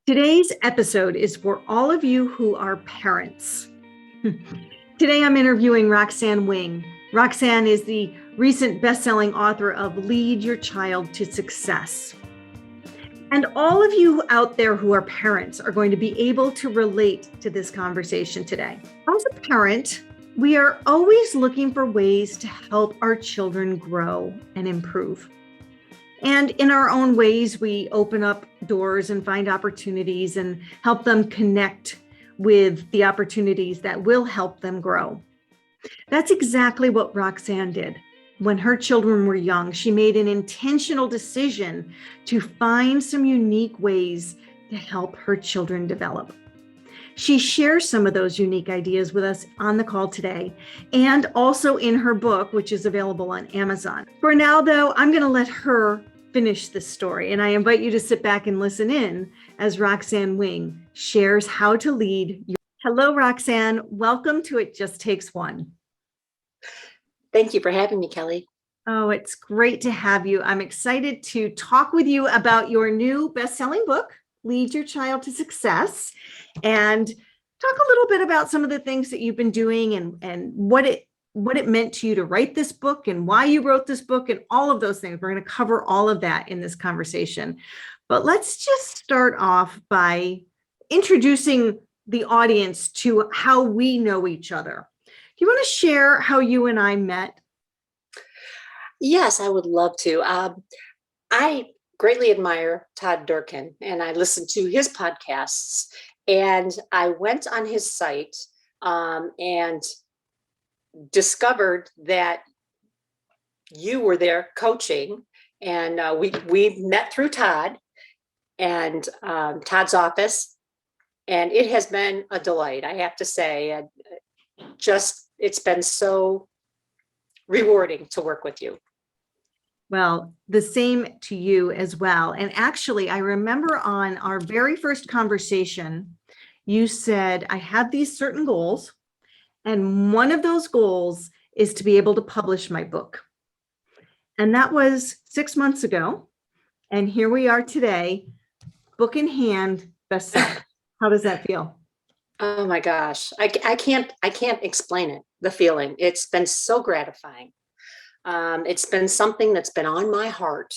Today's episode is for all of you who are parents. Today I'm interviewing Roxanne Wing. Roxanne is the recent best-selling author of Lead Your Child to Success. And all of you out there who are parents are going to be able to relate to this conversation today. As a parent, we are always looking for ways to help our children grow and improve. And in our own ways, we open up doors and find opportunities and help them connect with the opportunities that will help them grow. That's exactly what Roxanne did. When her children were young, she made an intentional decision to find some unique ways to help her children develop. She shares some of those unique ideas with us on the call today and also in her book, which is available on Amazon. For now, though, I'm going to let her finish this story, and I invite you to sit back and listen in as Roxanne Wing shares how to lead. Hello, Roxanne. Welcome to It Just Takes One. Thank you for having me, Kelly. Oh, it's great to have you. I'm excited to talk with you about your new best-selling book, Lead Your Child to Success, and talk a little bit about some of the things that you've been doing and what it meant to you to write this book and why you wrote this book and all of those things. We're going to cover all of that in this conversation. But let's just start off by introducing the audience to how we know each other. Do you want to share how you and I met? Yes, I would love to. I greatly admire Todd Durkin, and I listened to his podcasts, and I went on his site and discovered that you were there coaching, and we met through Todd and Todd's office, and it has been a delight. I have to say, it's been so rewarding to work with you. Well, the same to you as well. And actually, I remember on our very first conversation, you said, I have these certain goals, and one of those goals is to be able to publish my book. And that was 6 months ago. And here we are today, book in hand, bestseller. How does that feel? Oh my gosh, I can't explain it, the feeling. It's been so gratifying. It's been something that's been on my heart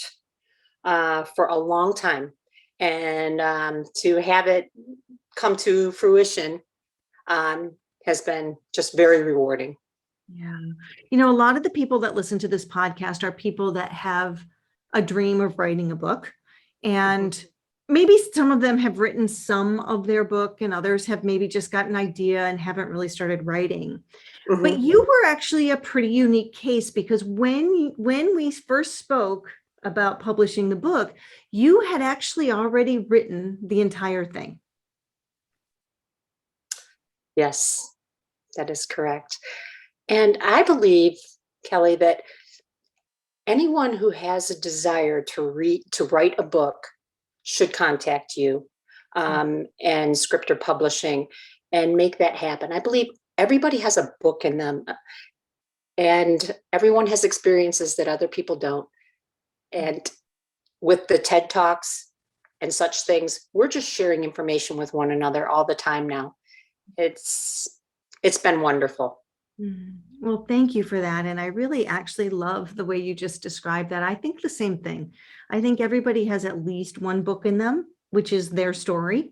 for a long time. And to have it come to fruition has been just very rewarding. Yeah. You know, a lot of the people that listen to this podcast are people that have a dream of writing a book. And maybe some of them have written some of their book and others have maybe just got an idea and haven't really started writing. But you were actually a pretty unique case because when we first spoke about publishing the book, you had actually already written the entire thing. Yes, that is correct. And I believe, Kelly, that anyone who has a desire to write a book should contact you and Scriptor Publishing and make that happen. I believe everybody has a book in them, and everyone has experiences that other people don't. And with the TED Talks and such things, we're just sharing information with one another all the time now. It's been wonderful. Well, thank you for that. And I really actually love the way you just described that. I think the same thing. I think everybody has at least one book in them, which is their story.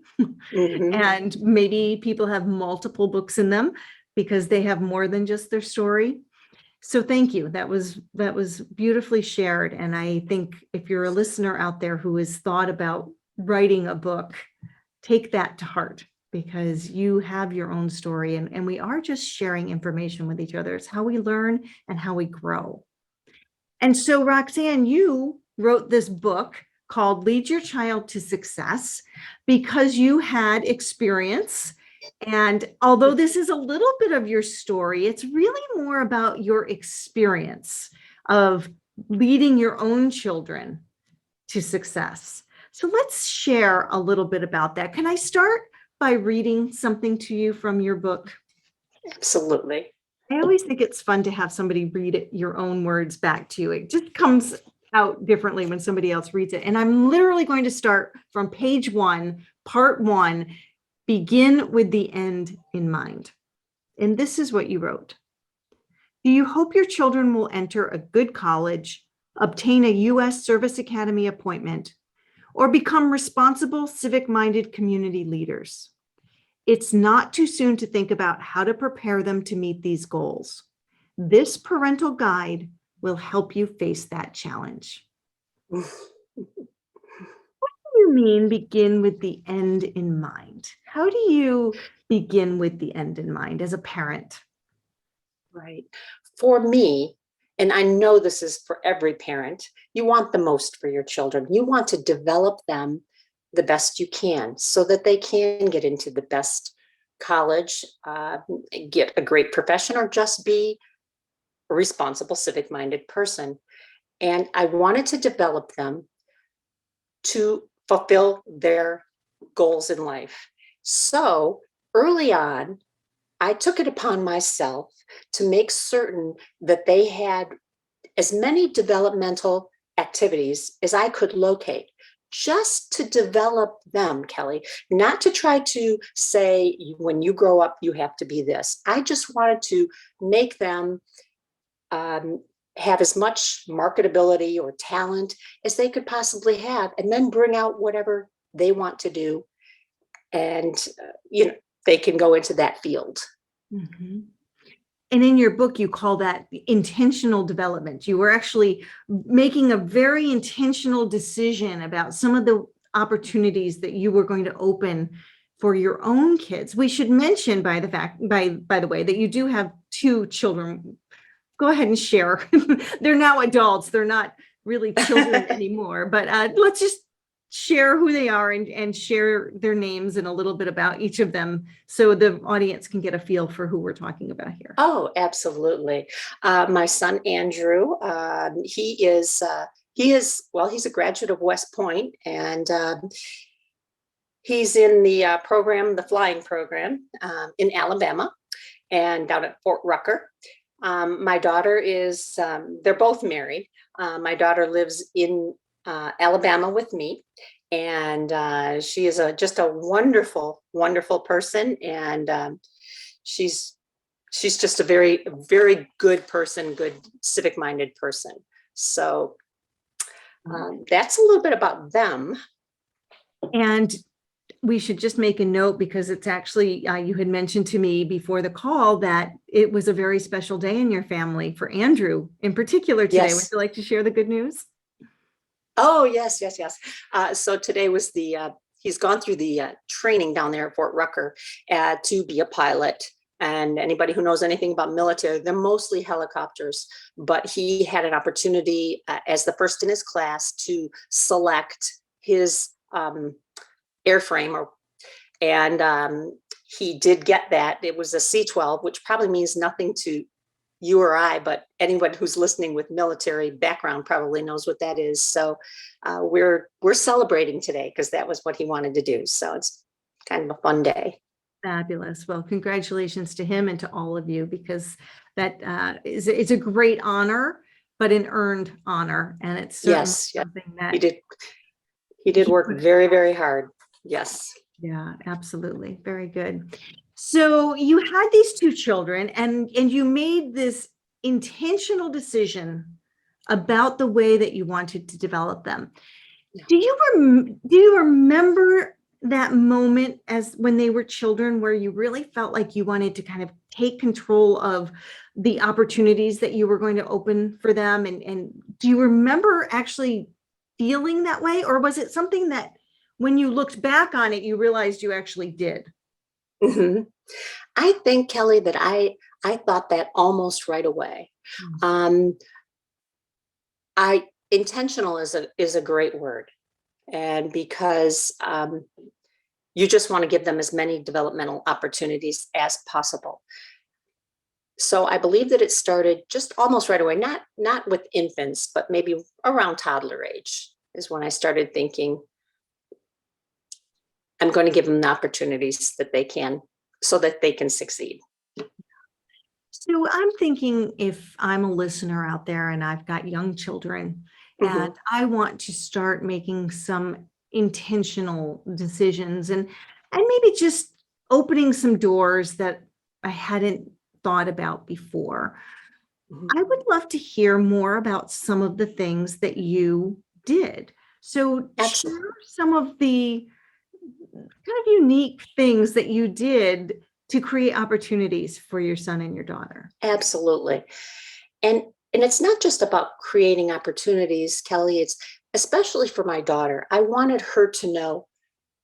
And maybe people have multiple books in them because they have more than just their story. So thank you. That was beautifully shared. And I think if you're a listener out there who has thought about writing a book, take that to heart, because you have your own story and we are just sharing information with each other. It's how we learn and how we grow. And so Roxanne, you wrote this book called Lead Your Child to Success because you had experience. And although this is a little bit of your story, it's really more about your experience of leading your own children to success. So let's share a little bit about that. Can I start by reading something to you from your book? Absolutely. I always think it's fun to have somebody read it, your own words back to you. It just comes out differently when somebody else reads it. And I'm literally going to start from page 1, Part 1, begin with the end in mind. And this is what you wrote. Do you hope your children will enter a good college, obtain a U.S. Service Academy appointment, or become responsible, civic-minded community leaders? It's not too soon to think about how to prepare them to meet these goals. This parental guide will help you face that challenge. What do you mean begin with the end in mind? How do you begin with the end in mind as a parent? Right. For me, and I know this is for every parent, you want the most for your children. You want to develop them the best you can so that they can get into the best college, get a great profession, or just be a responsible, civic-minded person. And I wanted to develop them to fulfill their goals in life. So early on, I took it upon myself to make certain that they had as many developmental activities as I could locate, just to develop them, Kelly, not to try to say, when you grow up, you have to be this. I just wanted to make them have as much marketability or talent as they could possibly have, and then bring out whatever they want to do. And, they can go into that field. Mm-hmm. And in your book, you call that intentional development. You were actually making a very intentional decision about some of the opportunities that you were going to open for your own kids. We should mention, by the way, that you do have 2 children. Go ahead and share. They're now adults. They're not really children anymore, but let's just share who they are and share their names and a little bit about each of them so the audience can get a feel for who we're talking about here. Oh, absolutely. My son, Andrew, he's a graduate of West Point, and he's in the program, the flying program, in Alabama and down at Fort Rucker. My daughter is, they're both married. My daughter lives in Alabama with me, and she is just a wonderful, wonderful person, and she's just a very, very good person, good civic-minded person. So that's a little bit about them. And we should just make a note, because it's actually, you had mentioned to me before the call that it was a very special day in your family for Andrew in particular today. Yes. Would you like to share the good news? Oh, yes. So today was he's gone through the training down there at Fort Rucker to be a pilot. And anybody who knows anything about military, they're mostly helicopters, but he had an opportunity as the first in his class to select his airframe, and he did get that. It was a C-12, which probably means nothing to you or I, but anyone who's listening with military background probably knows what that is. So we're celebrating today because that was what he wanted to do. So it's kind of a fun day. Fabulous. Well, congratulations to him and to all of you, because that is a great honor, but an earned honor. And it's certainly something that he did work very, very hard. Yes. Yeah, absolutely. Very good. So you had these 2 children, and you made this intentional decision about the way that you wanted to develop them. Yeah. Do you remember that moment as when they were children where you really felt like you wanted to kind of take control of the opportunities that you were going to open for them? And do you remember actually feeling that way, or was it something that when you looked back on it, you realized you actually did? Mm-hmm. I think, Kelly, that I thought that almost right away. Intentional is a great word, and because you just want to give them as many developmental opportunities as possible. So I believe that it started just almost right away, not with infants, but maybe around toddler age is when I started thinking, I'm going to give them the opportunities that they can, so that they can succeed. So I'm thinking, if I'm a listener out there and I've got young children, and I want to start making some intentional decisions and maybe just opening some doors that I hadn't thought about before. Mhm. I would love to hear more about some of the things that you did. So Absolutely. share some of the kind of unique things that you did to create opportunities for your son and your daughter. Absolutely. And and it's not just about creating opportunities, Kelly. It's especially for my daughter. I wanted her to know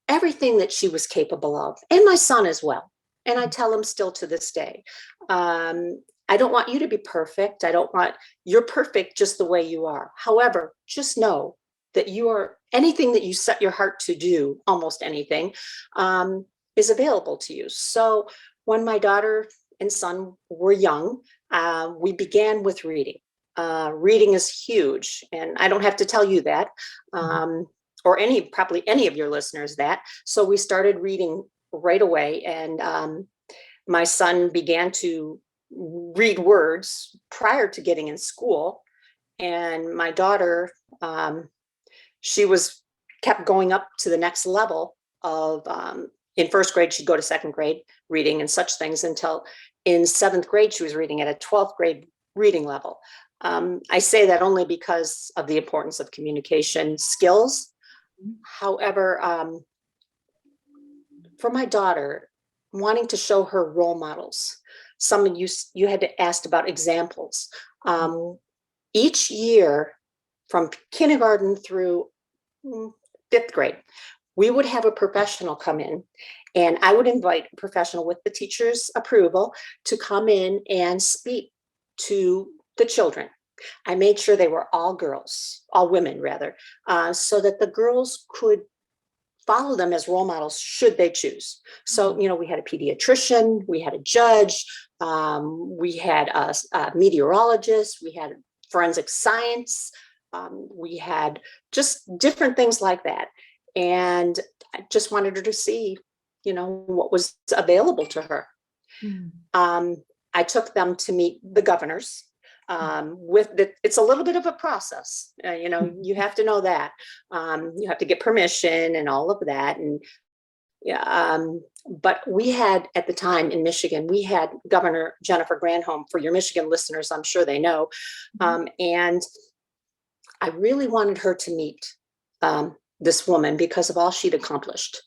everything that she was capable of, and my son as well. And I tell him still to this day, I don't want you to be perfect. I don't want you're perfect just the way you are. However, just know that you are anything that you set your heart to do, almost anything, um, is available to you. So when my daughter and son were young, we began with reading. Reading is huge, and I don't have to tell you that. Um, or probably any of your listeners that. So we started reading right away, and my son began to read words prior to getting in school, and my daughter, um, she was kept going up to the next level of in first grade she'd go to second grade reading and such things until in seventh grade she was reading at a 12th grade reading level. I say that only because of the importance of communication skills. However, for my daughter, wanting to show her role models, some of you had asked about examples. Um, each year, from kindergarten through fifth grade, we would have a professional come in, and I would invite a professional with the teacher's approval to come in and speak to the children. I made sure they were all girls, all women rather, so that the girls could follow them as role models should they choose. So, we had a pediatrician, we had a judge, we had a meteorologist, we had forensic science, we had just different things like that. And I just wanted her to see, what was available to her. Mm. I took them to meet the governors. It's a little bit of a process. You have to know that. You have to get permission and all of that. And yeah, but we had at the time in Michigan, we had Governor Jennifer Granholm. For your Michigan listeners, I'm sure they know. And I really wanted her to meet this woman because of all she'd accomplished.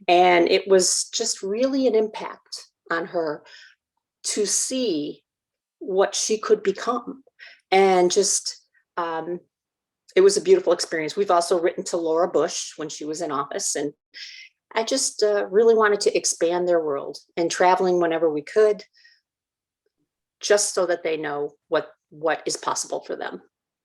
And it was just really an impact on her to see what she could become. And just, it was a beautiful experience. We've also written to Laura Bush when she was in office. And I just really wanted to expand their world and traveling whenever we could, just so that they know what is possible for them.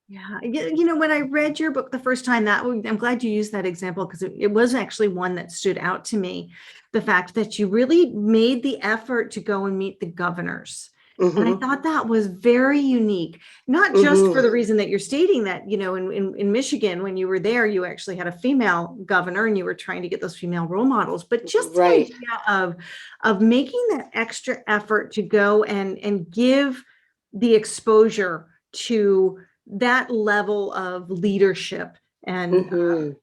Yeah. When I read your book the first time, I'm glad you used that example because it was actually one that stood out to me. The fact that you really made the effort to go and meet the governors. And I thought that was very unique, not just for the reason that you're stating that, in Michigan, when you were there, you actually had a female governor and you were trying to get those female role models, but just the idea of making that extra effort to go and give the exposure to that level of leadership and to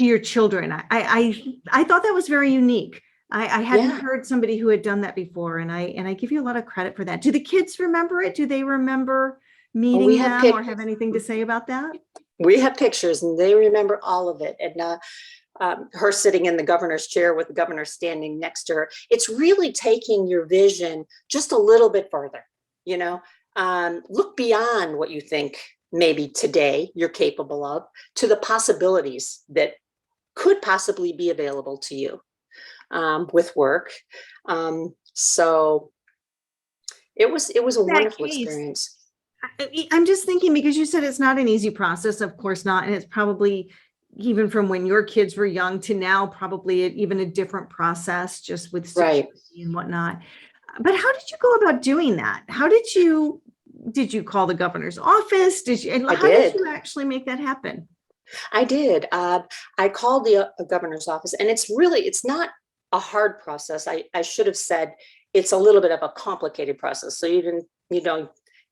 your children. I thought that was very unique. I hadn't heard somebody who had done that before, and I give you a lot of credit for that. Do the kids remember it? Do they remember meeting them or have anything to say about that? We have pictures, and they remember all of it. And her sitting in the governor's chair with the governor standing next to her. It's really taking your vision just a little bit further. Look beyond what you think maybe today you're capable of to the possibilities that could possibly be available to you with work. So it was a wonderful experience. I'm just thinking, because you said it's not an easy process, of course not. And it's probably, even from when your kids were young to now, probably even a different process just with security and whatnot. But how did you go about doing that? Did you call the governor's office? Did you actually make that happen? I did. I called the governor's office, and it's not a hard process. I should have said it's a little bit of a complicated process. So you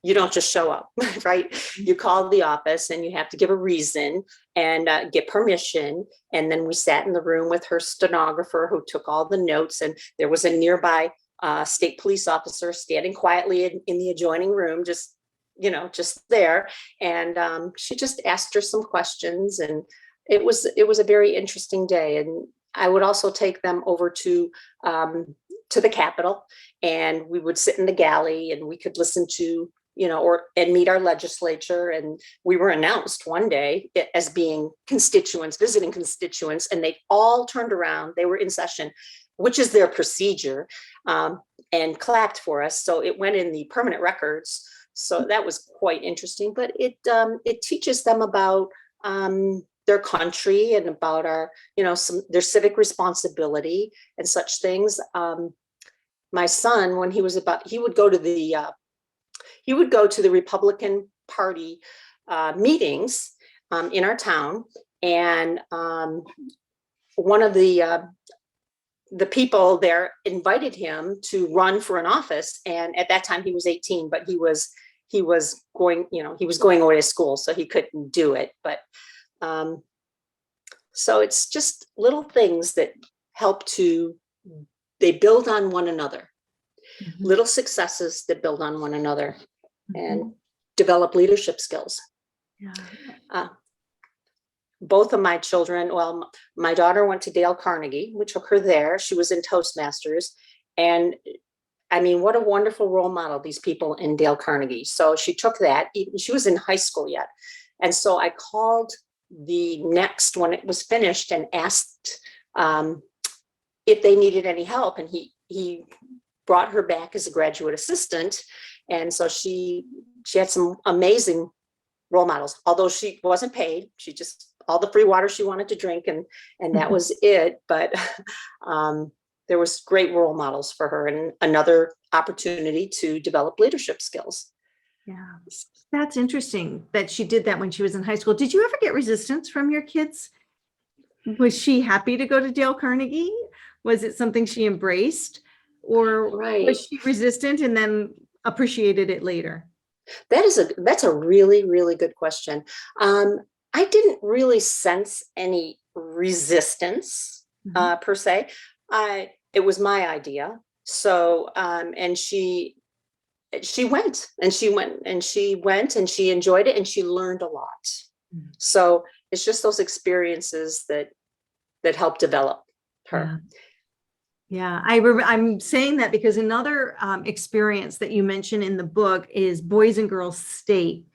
you don't just show up, right? You call the office and you have to give a reason and get permission. And then we sat in the room with her stenographer who took all the notes, and there was a nearby state police officer standing quietly in the adjoining room, just there. And she just asked her some questions, and it was a very interesting day. And I would also take them over to the Capitol, and we would sit in the galley and we could listen to, and meet our legislature. And we were announced one day as being visiting constituents, and they all turned around. They were in session, which is their procedure, and clapped for us. So it went in the permanent records. So that was quite interesting, but it teaches them about their country and about their civic responsibility and such things. My son, when he would go to the Republican Party meetings in our town, and one of the people there invited him to run for an office. And at that time he was 18, but he was going away to school, so he couldn't do it. But so it's just little things that they build on one another, little successes that build on one another and develop leadership skills. Yeah. Both of my children, well, my daughter went to Dale Carnegie. We took her there. She was in Toastmasters. And I mean, what a wonderful role model, these people in Dale Carnegie. So she took that. She was in high school yet. And so I called the next when it was finished and asked if they needed any help. And he brought her back as a graduate assistant. And so she had some amazing role models, although she wasn't paid. She just, all the free water she wanted to drink, and that was it. But there was great role models for her, and another opportunity to develop leadership skills. Yeah, that's interesting that she did that when she was in high school. Did you ever get resistance from your kids? Was she happy to go to Dale Carnegie? Was it something she embraced, or was she resistant and then appreciated it later? That's a really, really good question. I didn't really sense any resistance per se. It was my idea. So, and she went and she enjoyed it, and she learned a lot. So it's just those experiences that help develop her. Yeah, I'm saying that because another experience that you mention in the book is Boys and Girls State.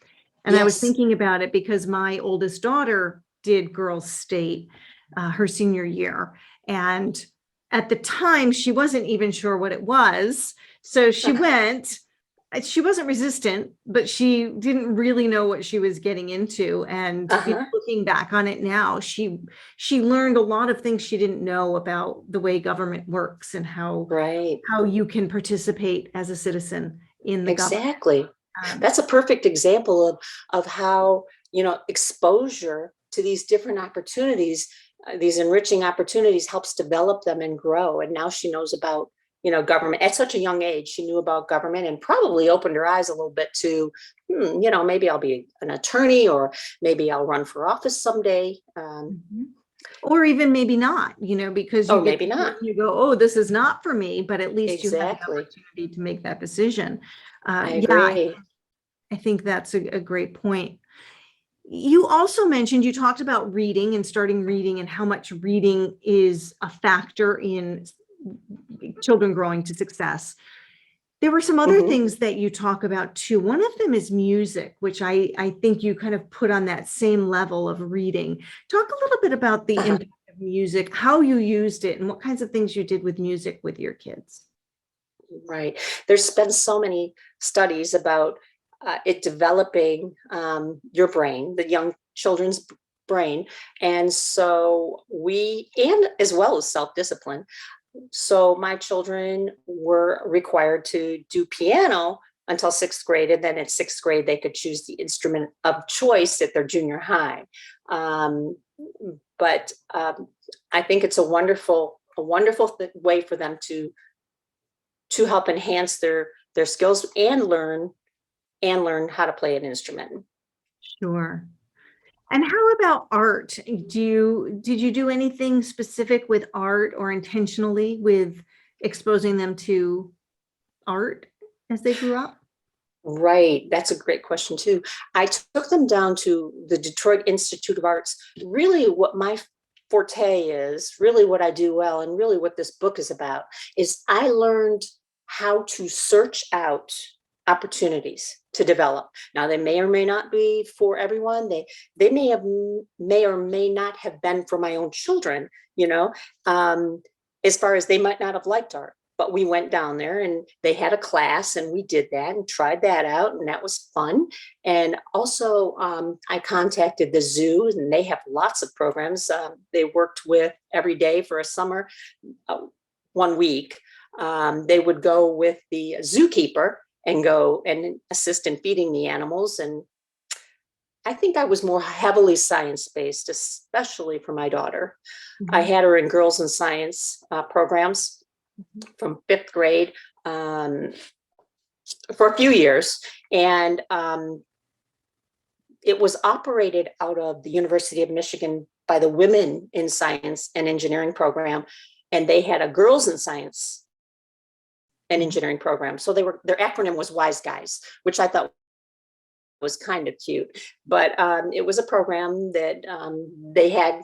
And I was thinking about it because my oldest daughter did Girls State her senior year. And at the time, she wasn't even sure what it was. So she went. She wasn't resistant, but she didn't really know what she was getting into. And looking back on it now, she learned a lot of things she didn't know about the way government works and how you can participate as a citizen in the government. Exactly. That's a perfect example of how, exposure to these different opportunities, these enriching opportunities, helps develop them and grow. And now she knows about government at such a young age. She knew about government and probably opened her eyes a little bit to, maybe I'll be an attorney, or maybe I'll run for office someday. Or even maybe not, because maybe not. You go, oh, this is not for me, but at least you have the Exactly. opportunity to make that decision. I agree. I think that's a great point. You also mentioned, you talked about reading and starting reading and how much reading is a factor in children growing to success. There were some other things that you talk about too. One of them is music, which I think you kind of put on that same level of reading. Talk a little bit about the impact of music, how you used it, and what kinds of things you did with music with your kids. Right. There's been so many studies about it developing your brain, the young children's brain. And so and as well as self-discipline. So my children were required to do piano until 6th grade. And then at 6th grade, they could choose the instrument of choice at their junior high. But I think it's a wonderful way for them to help enhance their skills and learn and learn how to play an instrument. Sure. And how about art? Did you do anything specific with art or intentionally with exposing them to art as they grew up? Right. That's a great question too. I took them down to the Detroit Institute of Arts. Really what my forte is, really what I do well, and really what this book is about, is I learned how to search out opportunities to develop. Now they may or may not be for everyone. They may or may not have been for my own children, you know, as far as they might not have liked art. But we went down there and they had a class and we did that and tried that out, and that was fun. And also I contacted the zoo, and they have lots of programs. They worked with every day for a summer, 1 week. They would go with the zookeeper and go and assist in feeding the animals. And I think I was more heavily science-based, especially for my daughter. I had her in girls and science programs from 5th grade for a few years. And it was operated out of the University of Michigan by the Women in Science and Engineering program. And they had a girls in science and engineering program. So their acronym was WISE Guys, which I thought was kind of cute. But it was a program that they had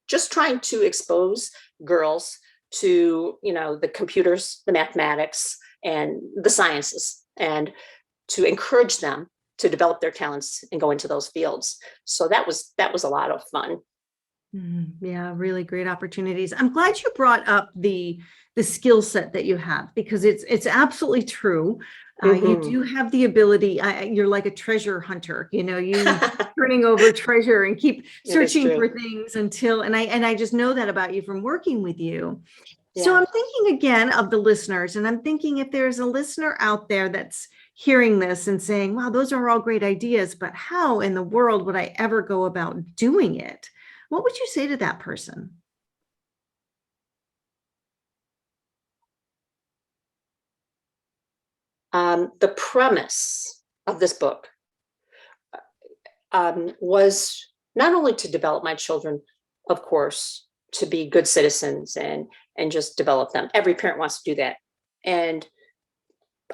just trying to expose girls to, you know, the computers, the mathematics, and the sciences, and to encourage them to develop their talents and go into those fields. So that was a lot of fun. Yeah, really great opportunities. I'm glad you brought up the skill set that you have, because it's absolutely true. You do have the ability. You're like a treasure hunter. You know, you turning over treasure and keep searching for things until. And I just know that about you from working with you. Yeah. So I'm thinking again of the listeners, and I'm thinking if there's a listener out there that's hearing this and saying, "Wow, those are all great ideas, but how in the world would I ever go about doing it?" What would you say to that person? The premise of this book was not only to develop my children, of course, to be good citizens and just develop them. Every parent wants to do that. And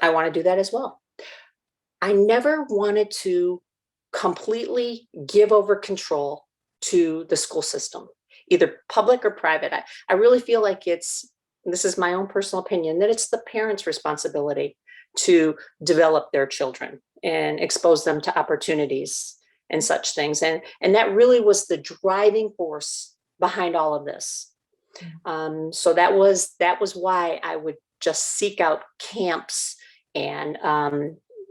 I want to do that as well. I never wanted to completely give over control to the school system, either public or private. I really feel like this is my own personal opinion, that it's the parents' responsibility to develop their children and expose them to opportunities and such things. And that really was the driving force behind all of this. So that was why I would just seek out camps and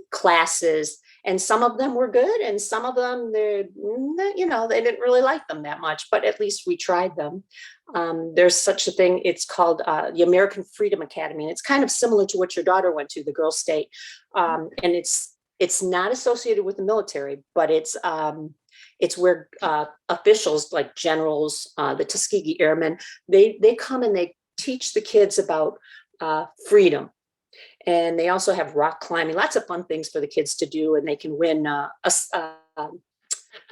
classes, and some of them were good, and some of them they didn't really like them that much, but at least we tried them. There's such a thing, it's called the American Freedom Academy, and it's kind of similar to what your daughter went to, the Girls State, and it's not associated with the military, but it's where officials like generals, the Tuskegee Airmen, they come and they teach the kids about freedom. And they also have rock climbing, lots of fun things for the kids to do, and they can win a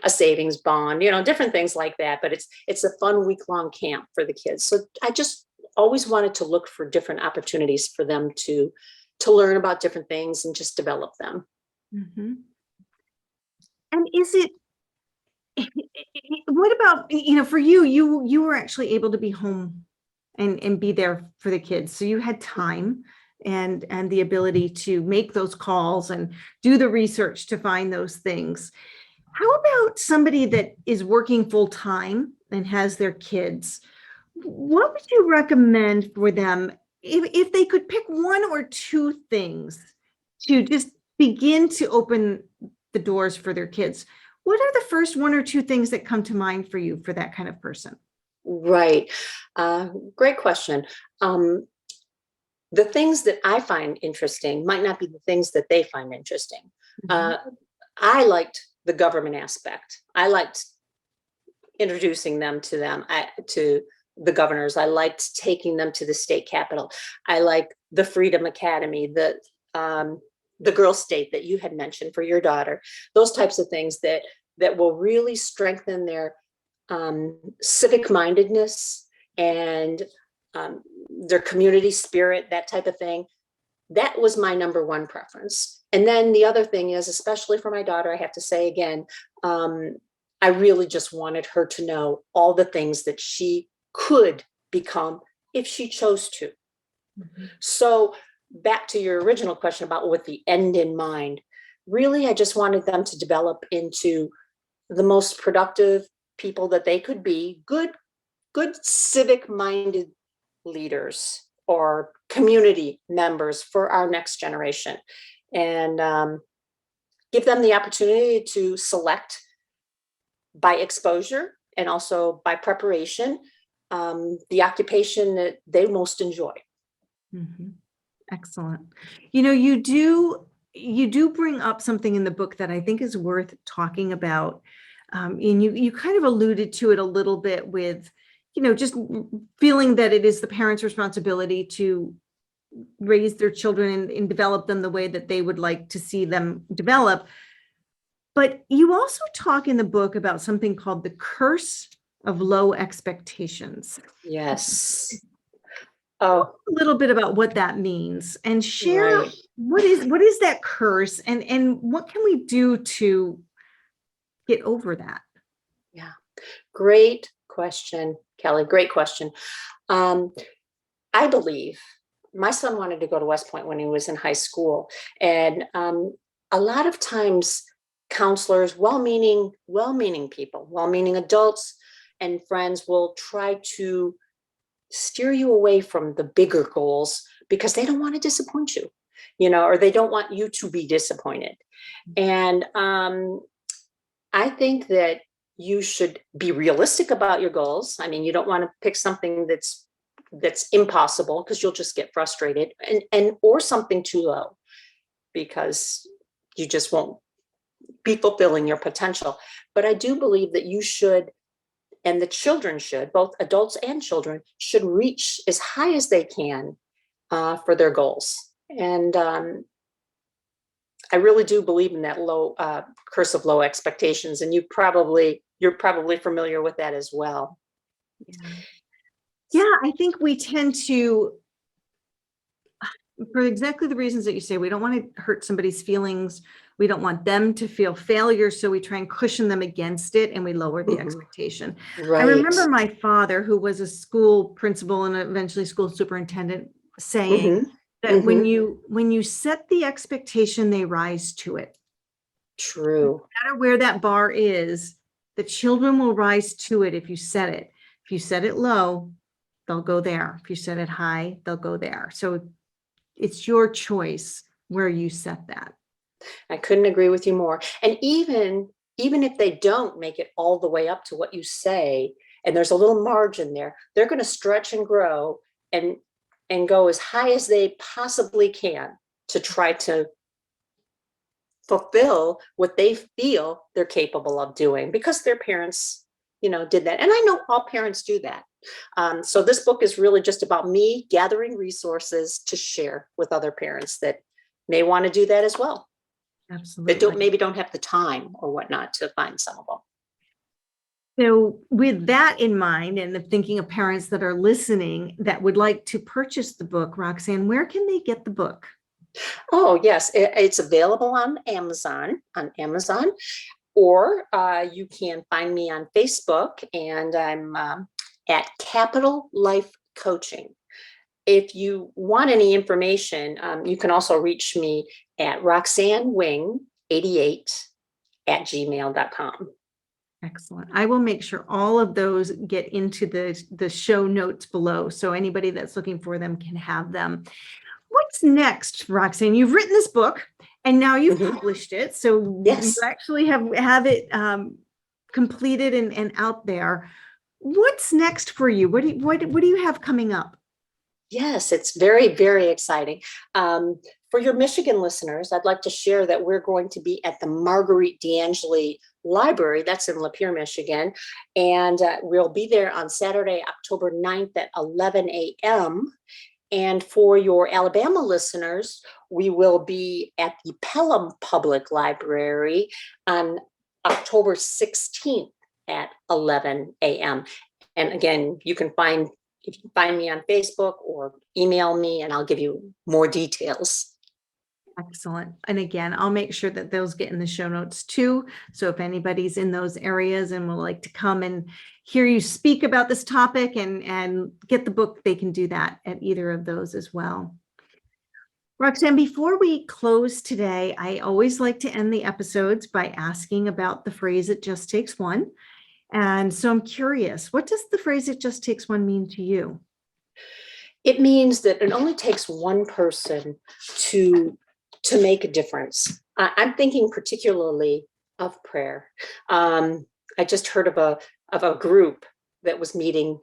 savings bond, different things like that. But it's a fun week-long camp for the kids. So I just always wanted to look for different opportunities for them to learn about different things and just develop them. Mm-hmm. And what about, for you were actually able to be home and be there for the kids. So you had time and the ability to make those calls and do the research to find those things. How about somebody that is working full time and has their kids? What would you recommend for them if they could pick one or two things to just begin to open the doors for their kids? What are the first one or two things that come to mind for you for that kind of person? Right. Great question. The things that I find interesting might not be the things that they find interesting. I liked the government aspect. I liked introducing them to the governors. I liked taking them to the state capitol. I like the Freedom Academy, the girl state that you had mentioned for your daughter, those types of things that will really strengthen their civic mindedness and their community spirit, that type of thing. That was my number one preference. And then the other thing is, especially for my daughter, I have to say again, I really just wanted her to know all the things that she could become if she chose to. Mm-hmm. So back to your original question about with the end in mind, really, I just wanted them to develop into the most productive people that they could be, good civic-minded leaders or community members for our next generation, and give them the opportunity to select by exposure and also by preparation the occupation that they most enjoy. Mm-hmm. Excellent. You do bring up something in the book that I think is worth talking about. And you kind of alluded to it a little bit with, just feeling that it is the parents' responsibility to raise their children and develop them the way that they would like to see them develop. But you also talk in the book about something called the curse of low expectations. Yes. A little bit about what that means and share right. what is that curse and what can we do to get over that? Yeah. Great question, Kelly. Great question. I believe my son wanted to go to West Point when he was in high school. And a lot of times counselors, well-meaning people, well-meaning adults and friends will try to steer you away from the bigger goals because they don't want to disappoint you, or they don't want you to be disappointed. And I think that you should be realistic about your goals. I mean, you don't want to pick something that's impossible because you'll just get frustrated, and or something too low because you just won't be fulfilling your potential. But I do believe that you should, and the children should, both adults and children, should reach as high as they can for their goals. And I really do believe in that low curse of low expectations. And you're probably familiar with that as well. Yeah, I think we tend to, for exactly the reasons that you say, we don't want to hurt somebody's feelings. We don't want them to feel failure. So we try and cushion them against it and we lower the expectation. Right. I remember my father, who was a school principal and eventually school superintendent, saying that when you set the expectation, they rise to it. True. No matter where that bar is, the children will rise to it if you set it. If you set it low, they'll go there. If you set it high, they'll go there. So it's your choice where you set that. I couldn't agree with you more. And even if they don't make it all the way up to what you say, and there's a little margin there, they're going to stretch and grow and go as high as they possibly can to try to fulfill what they feel they're capable of doing because their parents, did that. And I know all parents do that. So this book is really just about me gathering resources to share with other parents that may want to do that as well. Absolutely. That maybe don't have the time or whatnot to find some of them. So with that in mind, and the thinking of parents that are listening that would like to purchase the book, Roxanne, where can they get the book? Oh, yes. It's available on Amazon, or you can find me on Facebook, and I'm at Capital Life Coaching. If you want any information, you can also reach me at Roxanne Wing 88 at gmail.com. Excellent. I will make sure all of those get into the show notes below, so anybody that's looking for them can have them. What's next, Roxanne? You've written this book and now you've published it. So yes. You actually have it completed and out there. What's next for you? What do you have coming up? Yes, it's very, very exciting. For your Michigan listeners, I'd like to share that we're going to be at the Marguerite D'Angeli Library. That's in Lapeer, Michigan. And we'll be there on Saturday, October 9th at 11 a.m. And for your Alabama listeners, we will be at the Pelham Public Library on October 16th at 11 a.m. And again, you can find me on Facebook or email me and I'll give you more details. Excellent. And again, I'll make sure that those get in the show notes too. So if anybody's in those areas and would like to come and hear you speak about this topic and get the book, they can do that at either of those as well. Roxanne, before we close today, I always like to end the episodes by asking about the phrase, "It just takes one." And so I'm curious, what does the phrase, "It just takes one," mean to you? It means that it only takes one person to make a difference. I'm thinking particularly of prayer. I just heard of a group that was meeting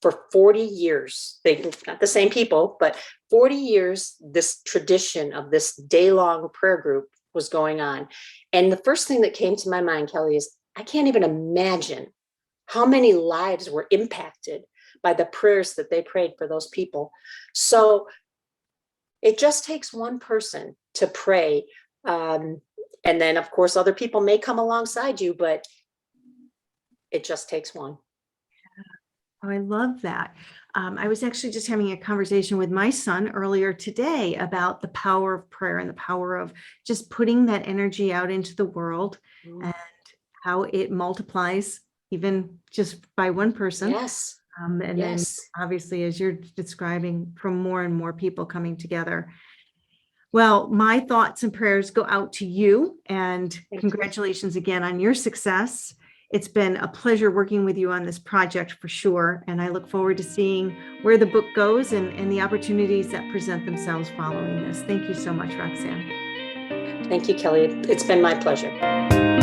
for 40 years. They not the same people, but 40 years, this tradition of this day-long prayer group was going on. And the first thing that came to my mind, Kelly, is I can't even imagine how many lives were impacted by the prayers that they prayed for those people. So it just takes one person to pray. And then, of course, other people may come alongside you, but it just takes one. Oh, I love that. I was actually just having a conversation with my son earlier today about the power of prayer and the power of just putting that energy out into the world and how it multiplies even just by one person. Yes. And yes. then obviously, as you're describing, from more and more people coming together. Well, my thoughts and prayers go out to you, and congratulations again on your success. It's been a pleasure working with you on this project for sure. And I look forward to seeing where the book goes and the opportunities that present themselves following this. Thank you so much, Roxanne. Thank you, Kelly. It's been my pleasure.